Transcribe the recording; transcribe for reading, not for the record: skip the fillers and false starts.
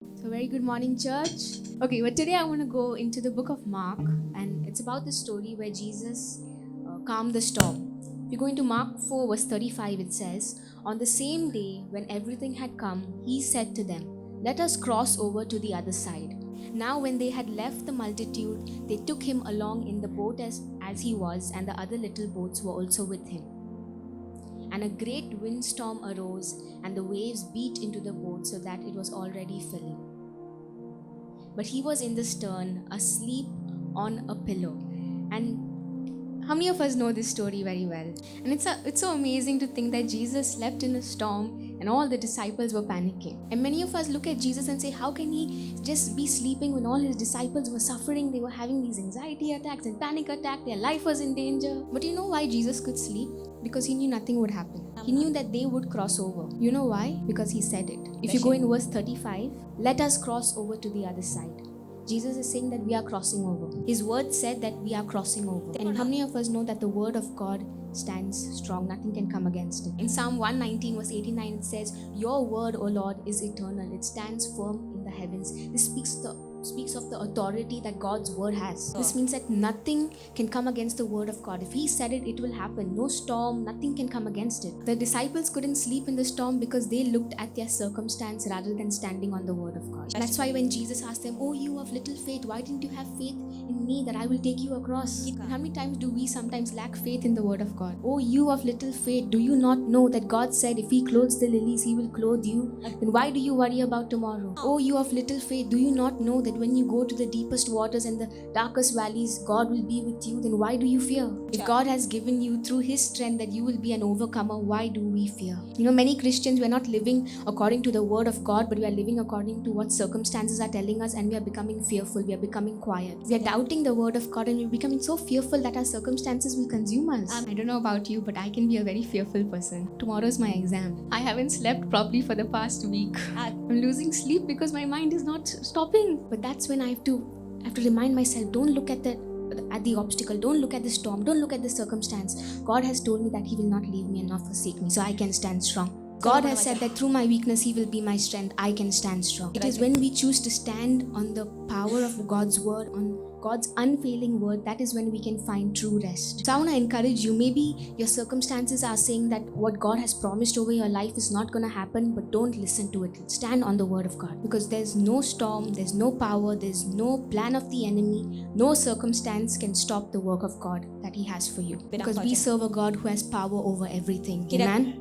So, very good morning, church. Okay, but today I want to go into the book of Mark, and it's about the story where Jesus calmed the storm. If you go into Mark 4, verse 35, it says, "On the same day when everything had come, he said to them, 'Let us cross over to the other side.' Now, when they had left the multitude, they took him along in the boat as he was, and the other little boats were also with him. And a great windstorm arose, and the waves beat into the boat so that it was already filling. But he was in the stern, asleep on a pillow." And how many of us know this story very well? And it's so amazing to think that Jesus slept in a storm and all the disciples were panicking. And many of us look at Jesus and say, how can he just be sleeping when all his disciples were suffering? They were having these anxiety attacks and panic attacks. Their life was in danger. But you know why Jesus could sleep? Because he knew nothing would happen. He knew that they would cross over. You know why? Because he said it. If you go in verse 35, let us cross over to the other side. Jesus is saying that we are crossing over. His word said that we are crossing over. And how many of us know that the word of God stands strong? Nothing can come against it. In Psalm 119 verse 89 it says, "Your word, O Lord, is eternal. It stands firm in the heavens." This speaks of the authority that God's word has. This means that nothing can come against the word of God. If he said it, it will happen. No storm, nothing can come against it. The disciples couldn't sleep in the storm because they looked at their circumstance rather than standing on the word of God. That's why when Jesus asked them, "Oh, you of little faith, why didn't you have faith in me that I will take you across?" How many times do we sometimes lack faith in the word of God? "Oh, you of little faith, do you not know that God said if he clothes the lilies, he will clothe you? Then why do you worry about tomorrow? Oh, you of little faith, do you not know that when you go to the deepest waters and the darkest valleys, God will be with you? Then why do you fear?" If God has given you through his strength that you will be an overcomer, why do we fear? Many Christians, we are not living according to the word of God, but we are living according to what circumstances are telling us, and we are becoming fearful. We are becoming quiet. We are doubting the word of God, and we're becoming so fearful that our circumstances will consume us. I don't know about you, but I can be a very fearful person. Tomorrow's my exam. I haven't slept properly for the past week. I'm losing sleep because my mind is not stopping. But that's when I have to remind myself, don't look at the obstacle, don't look at the storm, don't look at the circumstance. God has told me that he will not leave me and not forsake me, so I can stand strong. God has said that through my weakness he will be my strength. I can stand strong. It is when we choose to stand on the power of God's word, on God's unfailing word, that is when we can find true rest. So I want to encourage you. Maybe your circumstances are saying that what God has promised over your life is not going to happen, but don't listen to it. Stand on the word of God, because there's no storm, there's no power, there's no plan of the enemy, no circumstance can stop the work of God that he has for you, because we serve a God who has power over everything. Amen.